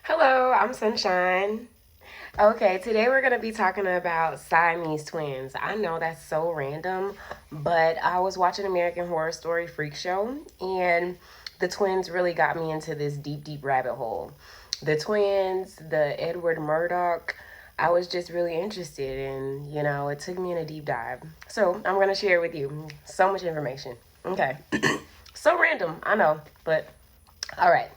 Hello, I'm Sunshine. Okay, today we're going to be talking about Siamese twins. I know that's so random, but I was watching American Horror Story Freak Show, and the twins really got me into this deep, deep rabbit hole. The twins, the Edward Murdoch, I was just really interested, and it took me in a deep dive. So I'm going to share with you so much information. Okay. So random, I know, but all right.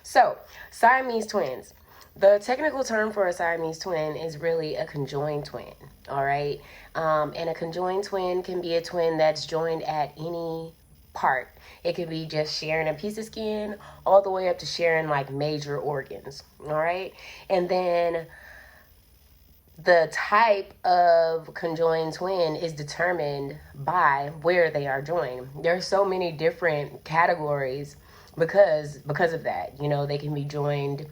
So, Siamese twins. The technical term for a Siamese twin is really a conjoined twin. All right. And a conjoined twin can be a twin that's joined at any part. It could be just sharing a piece of skin all the way up to sharing like major organs. All right. And then the type of conjoined twin is determined by where they are joined. There's so many different categories because of that. They can be joined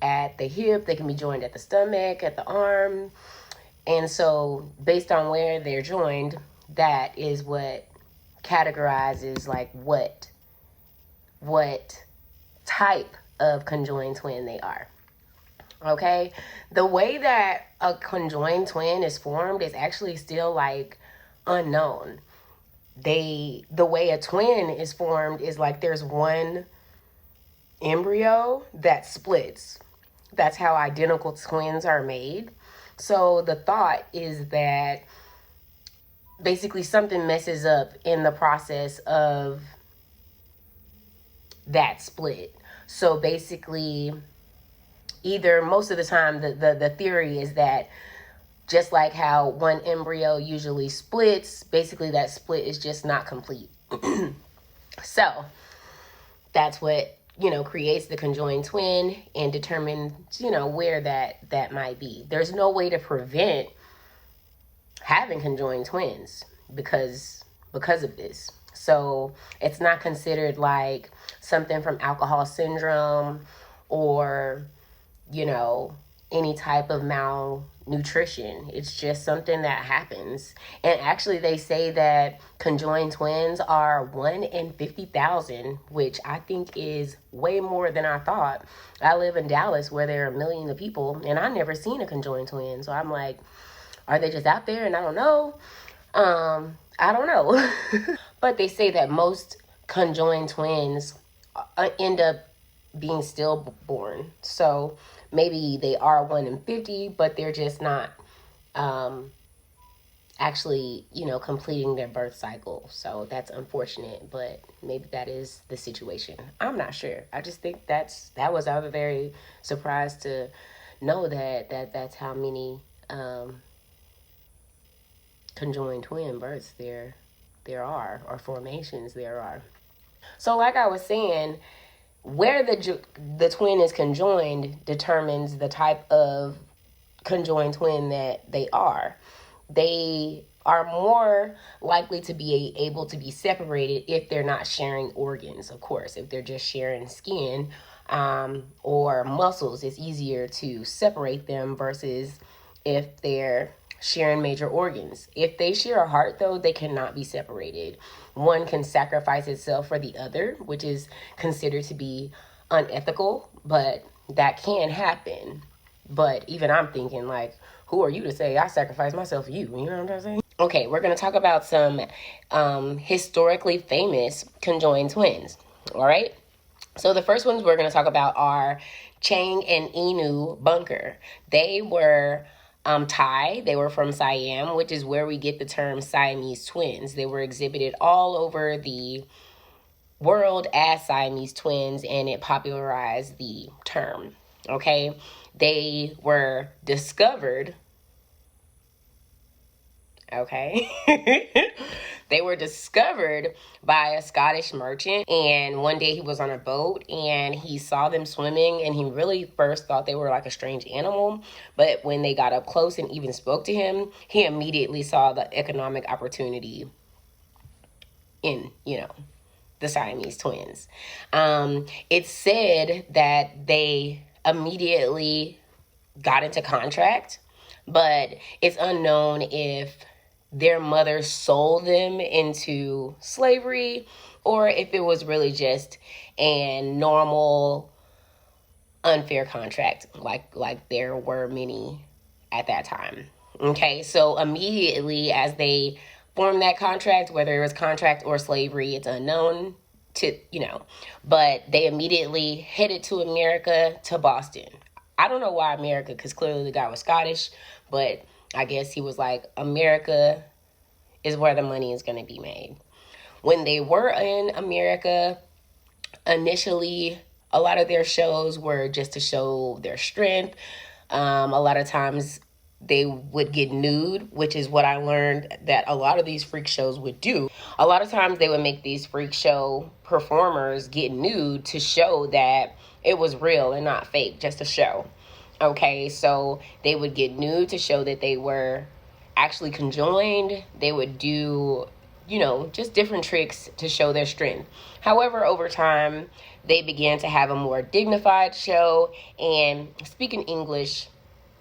at the hip, they can be joined at the stomach, at the arm. And so based on where they're joined, that is what categorizes like what type of conjoined twin they are. Okay, the way that a conjoined twin is formed is actually still like unknown. The way a twin is formed is like there's one embryo that splits. That's how identical twins are made. So the thought is that basically something messes up in the process of that split. So basically, either most of the time, the theory is that just like how one embryo usually splits, basically that split is just not complete. So that's what creates the conjoined twin and determines where that might be. There's no way to prevent having conjoined twins because of this. So it's not considered like something from alcohol syndrome or any type of malnutrition. It's just something that happens. And actually, they say that conjoined twins are 1 in 50,000, which I think is way more than I thought. I live in Dallas where there are millions of people, and I never seen a conjoined twin. So I'm like, are they just out there and I don't know? I don't know. But they say that most conjoined twins end up being stillborn. So maybe they are 1 in 50, but they're just not actually, completing their birth cycle. So that's unfortunate, but maybe that is the situation. I'm not sure. I just think I was very surprised to know that's how many conjoined twin births there are, or formations there are. So like I was saying, where the twin is conjoined determines the type of conjoined twin that they are. They are more likely to be able to be separated if they're not sharing organs, of course. If they're just sharing skin or muscles, it's easier to separate them versus if they're sharing major organs. If they share a heart, though, they cannot be separated. One can sacrifice itself for the other, which is considered to be unethical, but that can happen. But even I'm thinking, like, who are you to say I sacrifice myself for you? You know what I'm saying? Okay, we're going to talk about some historically famous conjoined twins. All right? So the first ones we're going to talk about are Chang and Eng Bunker. They were Thai. They were from Siam, which is where we get the term Siamese twins. They were exhibited all over the world as Siamese twins, and it popularized the term. Okay, they were discovered. Okay. They were discovered by a Scottish merchant, and one day he was on a boat and he saw them swimming, and he really first thought they were like a strange animal, but when they got up close and even spoke to him, he immediately saw the economic opportunity in the Siamese twins. It's said that they immediately got into contract, but it's unknown if their mother sold them into slavery or if it was really just a normal unfair contract, like there were many at that time. Okay, so immediately as they formed that contract, whether it was contract or slavery, it's unknown to, but they immediately headed to America, to Boston. I don't know why America, because clearly the guy was Scottish, but I guess he was like, America is where the money is going to be made. When they were in America, initially, a lot of their shows were just to show their strength. A lot of times they would get nude, which is what I learned that a lot of these freak shows would do. A lot of times they would make these freak show performers get nude to show that it was real and not fake, just a show. Okay, so they would get nude to show that they were actually conjoined. They would do, just different tricks to show their strength. However, over time, they began to have a more dignified show and speak in English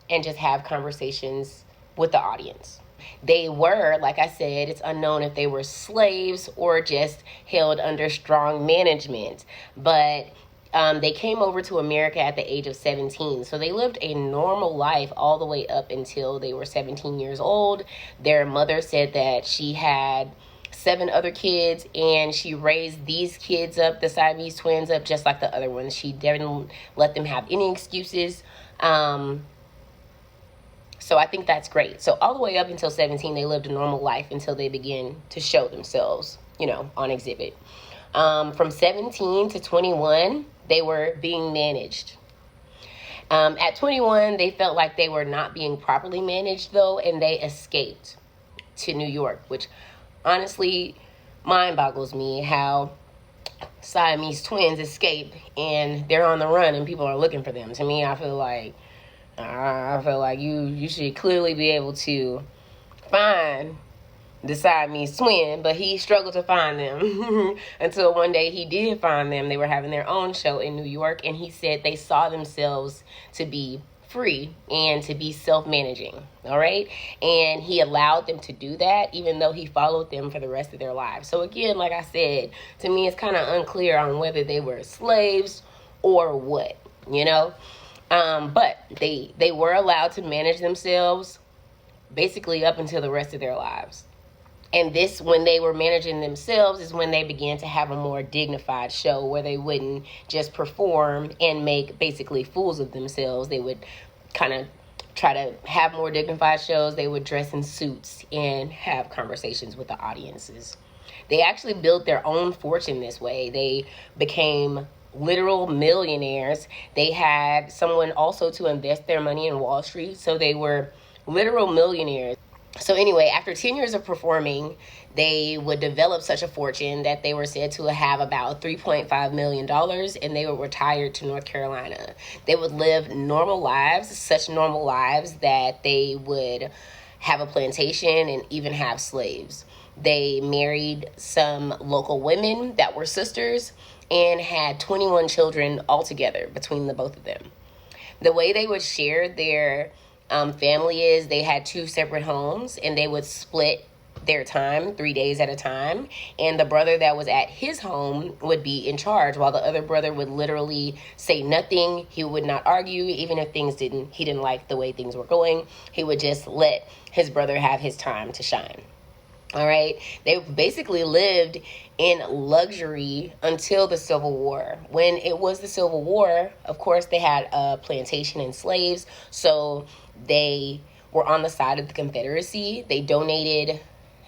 and just have conversations with the audience. They were, like I said, it's unknown if they were slaves or just held under strong management. But they came over to America at the age of 17. So they lived a normal life all the way up until they were 17 years old. Their mother said that she had 7 other kids, and she raised these kids up, the Siamese twins, up just like the other ones. She didn't let them have any excuses. So I think that's great. So all the way up until 17, they lived a normal life until they began to show themselves, on exhibit. From 17 to 21, they were being managed. At 21, they felt like they were not being properly managed, though, and they escaped to New York, which honestly mind boggles me how Siamese twins escape and they're on the run and people are looking for them. To me, I feel like you should clearly be able to find the Siamese twin, but he struggled to find them until one day he did find them. They were having their own show in New York, and he said they saw themselves to be free and to be self-managing, all right? And he allowed them to do that, even though he followed them for the rest of their lives. So again, like I said, to me, it's kind of unclear on whether they were slaves or what, but they were allowed to manage themselves basically up until the rest of their lives. And this, when they were managing themselves, is when they began to have a more dignified show where they wouldn't just perform and make basically fools of themselves. They would kind of try to have more dignified shows. They would dress in suits and have conversations with the audiences. They actually built their own fortune this way. They became literal millionaires. They had someone also to invest their money in Wall Street, so they were literal millionaires. So anyway, after 10 years of performing, they would develop such a fortune that they were said to have about $3.5 million, and they would retire to North Carolina. They would live normal lives, such normal lives that they would have a plantation and even have slaves. They married some local women that were sisters and had 21 children altogether between the both of them. The way they would share their family is they had 2 separate homes, and they would split their time 3 days at a time, and the brother that was at his home would be in charge, while the other brother would literally say nothing. He would not argue, even if he didn't like the way things were going. He would just let his brother have his time to shine. All right. They basically lived in luxury until the Civil War. When it was the Civil War, of course, they had a plantation and slaves. So they were on the side of the Confederacy. They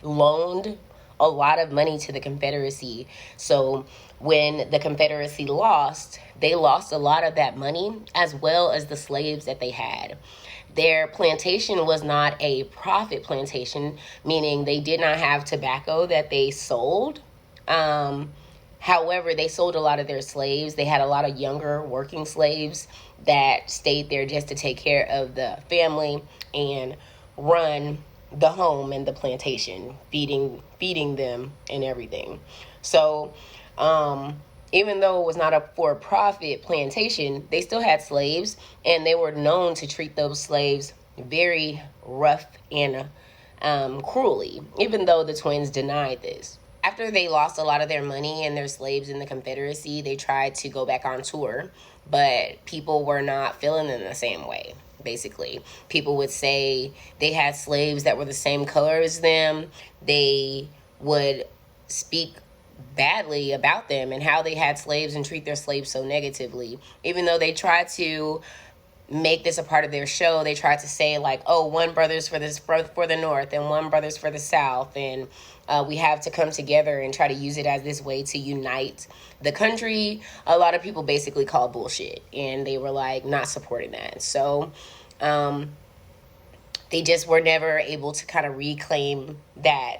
loaned a lot of money to the Confederacy. So when the Confederacy lost, they lost a lot of that money as well as the slaves that they had. Their plantation was not a profit plantation, meaning they did not have tobacco that they sold. However, they sold a lot of their slaves. They had a lot of younger working slaves that stayed there just to take care of the family and run the home and the plantation, feeding them and everything. So, even though it was not a for-profit plantation, they still had slaves, and they were known to treat those slaves very rough and cruelly, even though the twins denied this. after they lost a lot of their money and their slaves in the Confederacy, they tried to go back on tour, but people were not feeling them the same way. Basically, people would say they had slaves that were the same color as them. They would speak badly about them and how they had slaves and treat their slaves so negatively. Even though they tried to make this a part of their show, they tried to say like, oh, one brother's for the North and one brother's for the South, and we have to come together and try to use it as this way to unite the country. A lot of people basically called bullshit, and they were like not supporting that. So they just were never able to kind of reclaim that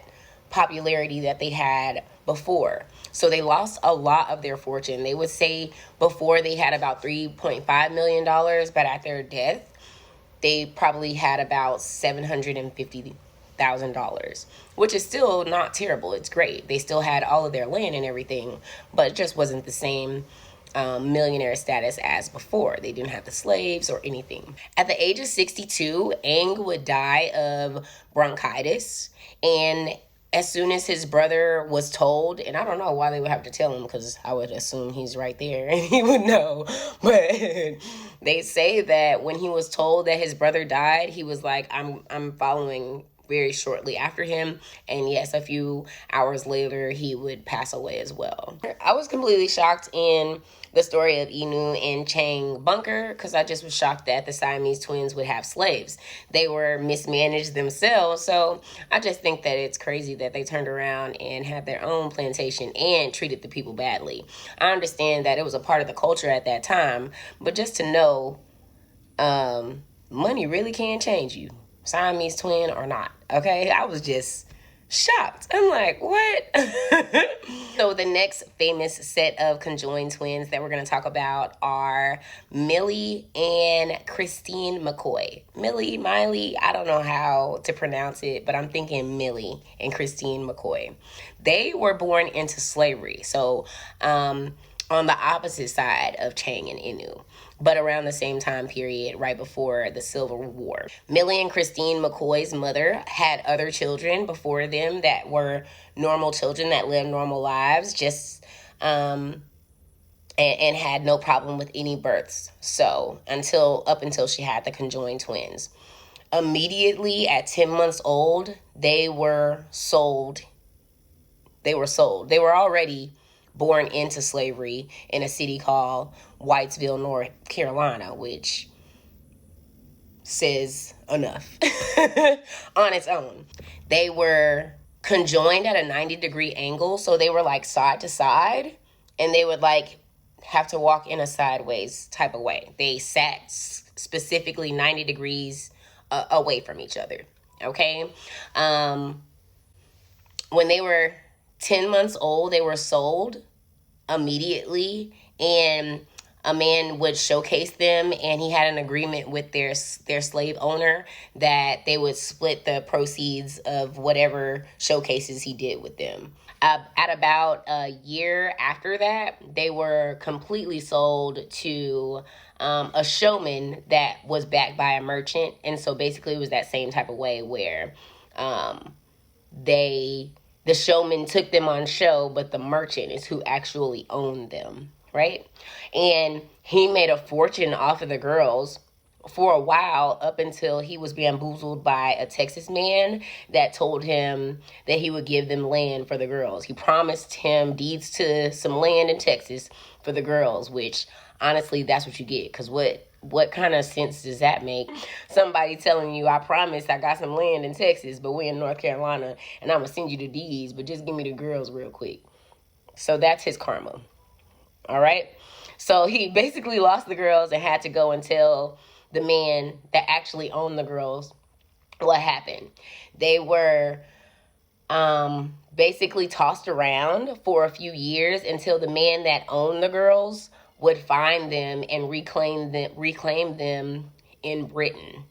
popularity that they had before. So they lost a lot of their fortune. They would say before they had about $3.5 million, but at their death, they probably had about $750,000, which is still not terrible. It's great. They still had all of their land and everything, but it just wasn't the same millionaire status as before. They didn't have the slaves or anything. At the age of 62, Eng would die of bronchitis, and as soon as his brother was told, and I don't know why they would have to tell him, because I would assume he's right there and he would know, but they say that when he was told that his brother died, he was like, I'm following very shortly after him, and yes, a few hours later he would pass away as well. I was completely shocked in the story of Inu and Chang Bunker, because I just was shocked that the Siamese twins would have slaves. They were mismanaged themselves, so I just think that it's crazy that they turned around and had their own plantation and treated the people badly. I understand that it was a part of the culture at that time, but just to know money really can change you, Siamese twin or not, okay? I was just shocked. I'm like, what? So the next famous set of conjoined twins that we're going to talk about are Millie and Christine McCoy. Millie, I don't know how to pronounce it, but I'm thinking Millie and Christine McCoy. They were born into slavery, so on the opposite side of Chang and Enu, but around the same time period, right before the Civil War. Millie and Christine McCoy's mother had other children before them that were normal children that lived normal lives, just and had no problem with any births. So up until she had the conjoined twins. Immediately at 10 months old, they were sold. They were already born into slavery in a city called Whitesville, North Carolina, which says enough on its own. They were conjoined at a 90-degree angle, so they were like side to side, and they would like have to walk in a sideways type of way. They sat specifically 90 degrees away from each other, okay? When they were 10 months old, they were sold immediately, and a man would showcase them, and he had an agreement with their slave owner that they would split the proceeds of whatever showcases he did with them. At about a year after that, they were completely sold to a showman that was backed by a merchant, and so basically it was that same type of way where the showman took them on show, but the merchant is who actually owned them, right? And he made a fortune off of the girls for a while, up until he was bamboozled by a Texas man that told him that he would give them land for the girls. He promised him deeds to some land in Texas for the girls, which honestly, that's what you get, because what kind of sense does that make? Somebody telling you, I promise I got some land in Texas, but we're in North Carolina, and I'm going to send you the deeds, but just give me the girls real quick. So that's his karma. All right? So he basically lost the girls and had to go and tell the man that actually owned the girls what happened. They were basically tossed around for a few years until the man that owned the girls would find them and reclaim them in Britain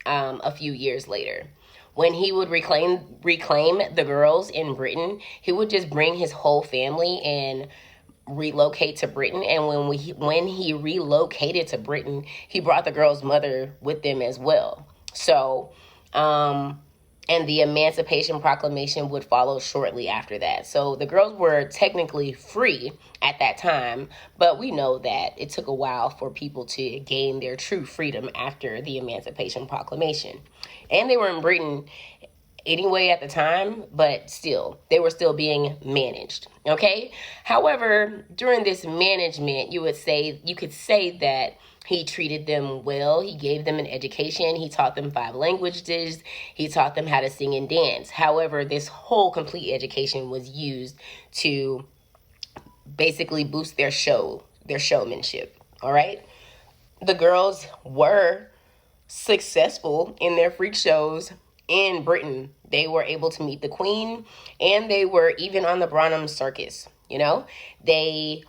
a few years later. When he would reclaim the girls in Britain, he would just bring his whole family and relocate to Britain. And when he relocated to Britain, he brought the girl's mother with them as well. So and the Emancipation Proclamation would follow shortly after that. So the girls were technically free at that time, but we know that it took a while for people to gain their true freedom after the Emancipation Proclamation. And they were in Britain anyway at the time, but still, they were still being managed, okay? However, during this management, you could say that he treated them well. He gave them an education. He taught them 5 languages. He taught them how to sing and dance. However, this whole complete education was used to basically boost their showmanship, all right? The girls were successful in their freak shows in Britain. They were able to meet the Queen, and they were even on the Bronham Circus, you know? They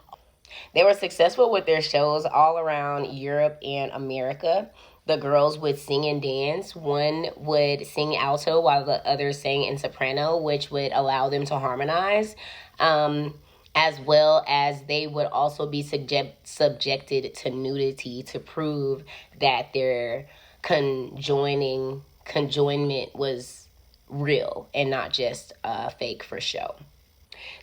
were successful with their shows all around Europe and America. The girls would sing and dance. One would sing alto while the other sang in soprano, which would allow them to harmonize. As well as they would also be subjected to nudity to prove that their conjoinment was real and not just fake for show.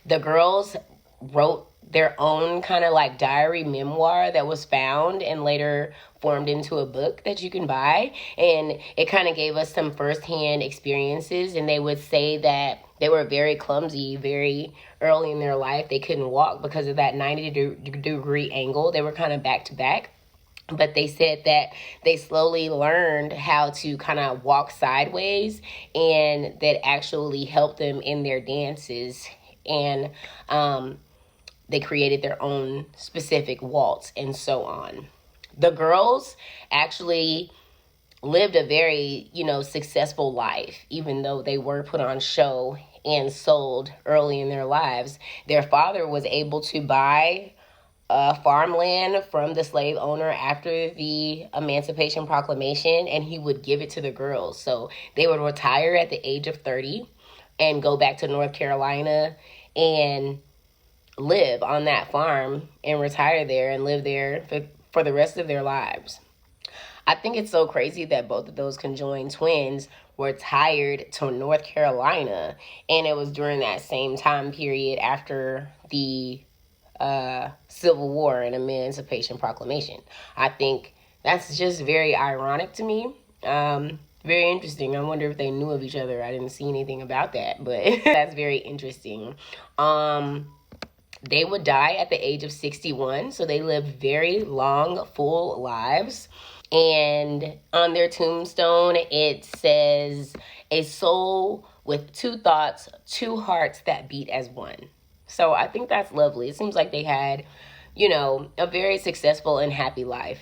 The girls wrote their own kind of like diary memoir that was found and later formed into a book that you can buy. And it kind of gave us some firsthand experiences. And they would say that they were very clumsy, very early in their life. They couldn't walk because of that 90-degree angle. They were kind of back to back. But they said that they slowly learned how to kind of walk sideways, and that actually helped them in their dances. And they created their own specific waltz and so on. The girls actually lived a very, successful life, even though they were put on show and sold early in their lives. Their father was able to buy farmland from the slave owner after the Emancipation Proclamation, and he would give it to the girls. So they would retire at the age of 30 and go back to North Carolina and live on that farm and retire there and live there for the rest of their lives. I think it's so crazy that both of those conjoined twins were tired to North Carolina, and it was during that same time period after the Civil War and Emancipation Proclamation. I think that's just very ironic to me. Very interesting. I wonder if they knew of each other. I didn't see anything about that, but that's very interesting. They would die at the age of 61, so they lived very long, full lives. And on their tombstone, it says, "A soul with 2 thoughts, 2 hearts that beat as one." So I think that's lovely. It seems like they had, a very successful and happy life,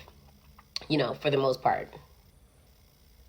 for the most part.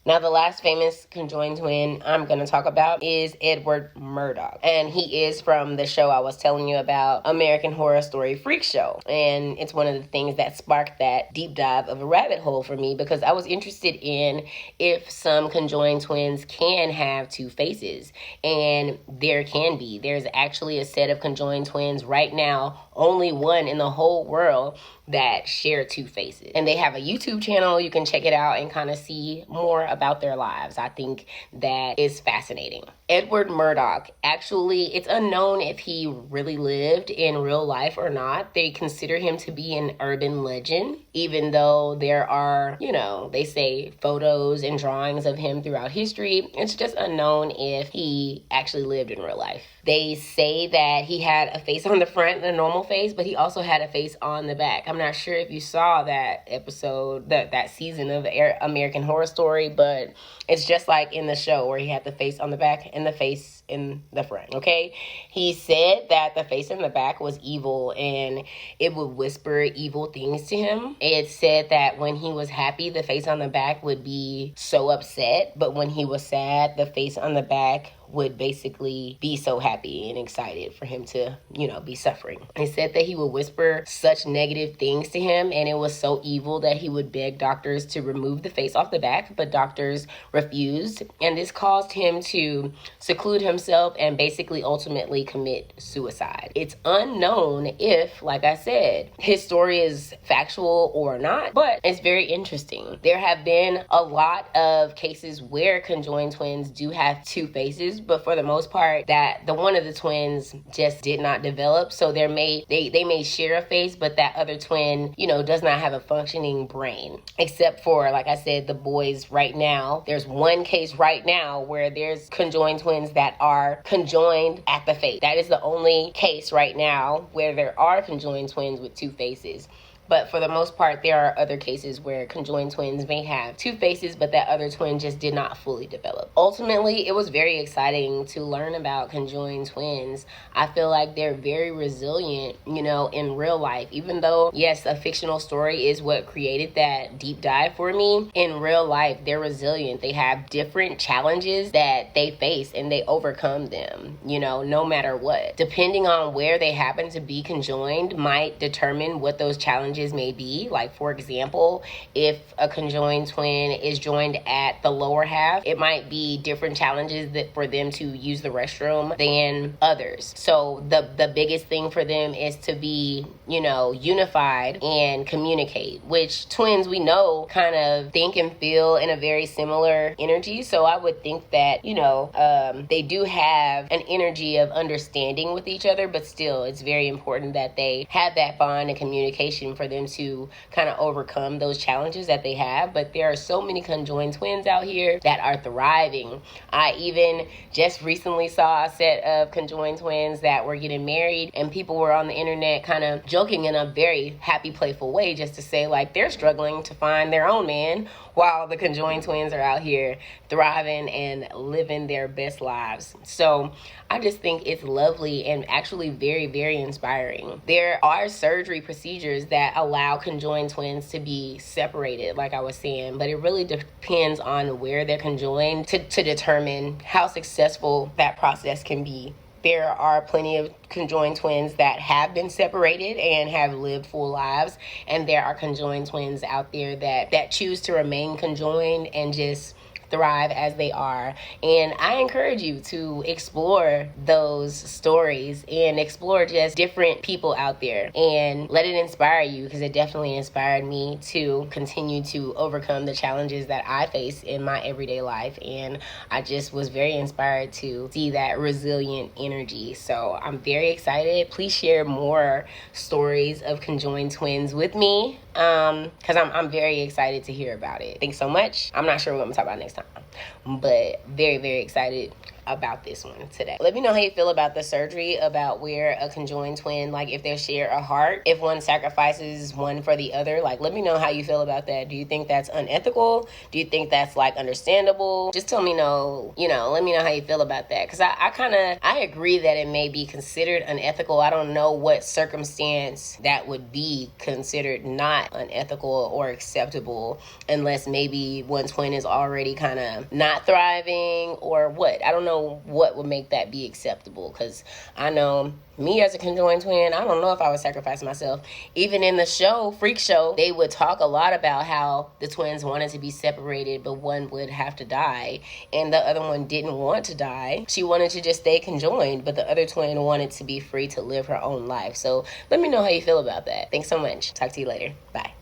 Now, the last famous conjoined twin I'm going to talk about is Edward Murdoch. And he is from the show I was telling you about, American Horror Story Freak Show. And it's one of the things that sparked that deep dive of a rabbit hole for me, because I was interested in if some conjoined twins can have 2 faces. And there can be. There's actually a set of conjoined twins right now, only one in the whole world, that share 2 faces. And they have a YouTube channel. You can check it out and kind of see more about their lives. I think that is fascinating. Edward Murdoch, actually, it's unknown if he really lived in real life or not. They consider him to be an urban legend, even though there are, they say photos and drawings of him throughout history. It's just unknown if he actually lived in real life. They say that he had a face on the front, a normal face, but he also had a face on the back. I'm not sure if you saw that episode, that season of American Horror Story, but it's just like in the show where he had the face on the back and the face in the front, okay? He said that the face in the back was evil and it would whisper evil things to him. It said that when he was happy, the face on the back would be so upset, but when he was sad, the face on the back would basically be so happy and excited for him to, be suffering. They said that he would whisper such negative things to him, and it was so evil that he would beg doctors to remove the face off the back, but doctors refused, and this caused him to seclude himself and basically ultimately commit suicide. It's unknown if, like I said, his story is factual or not, but it's very interesting. There have been a lot of cases where conjoined twins do have two faces, but for the most part, that the one of the twins just did not develop, so they may share a face, but that other twin, does not have a functioning brain. Except for, like I said, the boys right now. There's one case right now where there's conjoined twins that are conjoined at the face. That is the only case right now where there are conjoined twins with two faces. But for the most part, there are other cases where conjoined twins may have two faces, but that other twin just did not fully develop. Ultimately, it was very exciting to learn about conjoined twins. I feel like they're very resilient, in real life. Even though, yes, a fictional story is what created that deep dive for me, in real life, they're resilient. They have different challenges that they face and they overcome them, no matter what. Depending on where they happen to be conjoined might determine what those challenges may be. Like, for example, if a conjoined twin is joined at the lower half, it might be different challenges that for them to use the restroom than others. So the biggest thing for them is to be, unified and communicate, which twins, we know, kind of think and feel in a very similar energy. So I would think that, they do have an energy of understanding with each other, but still it's very important that they have that bond and communication for them to kind of overcome those challenges that they have. But there are so many conjoined twins out here that are thriving. I even just recently saw a set of conjoined twins that were getting married, and people were on the internet kind of joking in a very happy, playful way, just to say like they're struggling to find their own man while the conjoined twins are out here thriving and living their best lives. So I just think it's lovely and actually very, very inspiring. There are surgery procedures that allow conjoined twins to be separated, like I was saying, but it really depends on where they're conjoined to determine how successful that process can be. There are plenty of conjoined twins that have been separated and have lived full lives, and there are conjoined twins out there that choose to remain conjoined and just thrive as they are. And I encourage you to explore those stories and explore just different people out there and let it inspire you, because it definitely inspired me to continue to overcome the challenges that I face in my everyday life. And I just was very inspired to see that resilient energy. So I'm very excited. Please share more stories of conjoined twins with me, because I'm very excited to hear about it. Thanks so much. I'm not sure what I'm going to talk about next time, but very, very excited about this one today. Let me know how you feel about the surgery, about where a conjoined twin, like if they share a heart, if one sacrifices one for the other. Like, let me know how you feel about that. Do you think that's unethical? Do you think that's like understandable? Just tell me let me know how you feel about that, because I agree that it may be considered unethical. I don't know what circumstance that would be considered not unethical or acceptable, unless maybe one twin is already kind of not thriving or what. I don't know what would make that be acceptable, because I know me as a conjoined twin, I don't know if I would sacrifice myself. Even in the show, Freak Show, they would talk a lot about how the twins wanted to be separated, but one would have to die, and the other one didn't want to die. She wanted to just stay conjoined, but the other twin wanted to be free to live her own life. So let me know how you feel about that. Thanks so much. Talk to you later. Bye.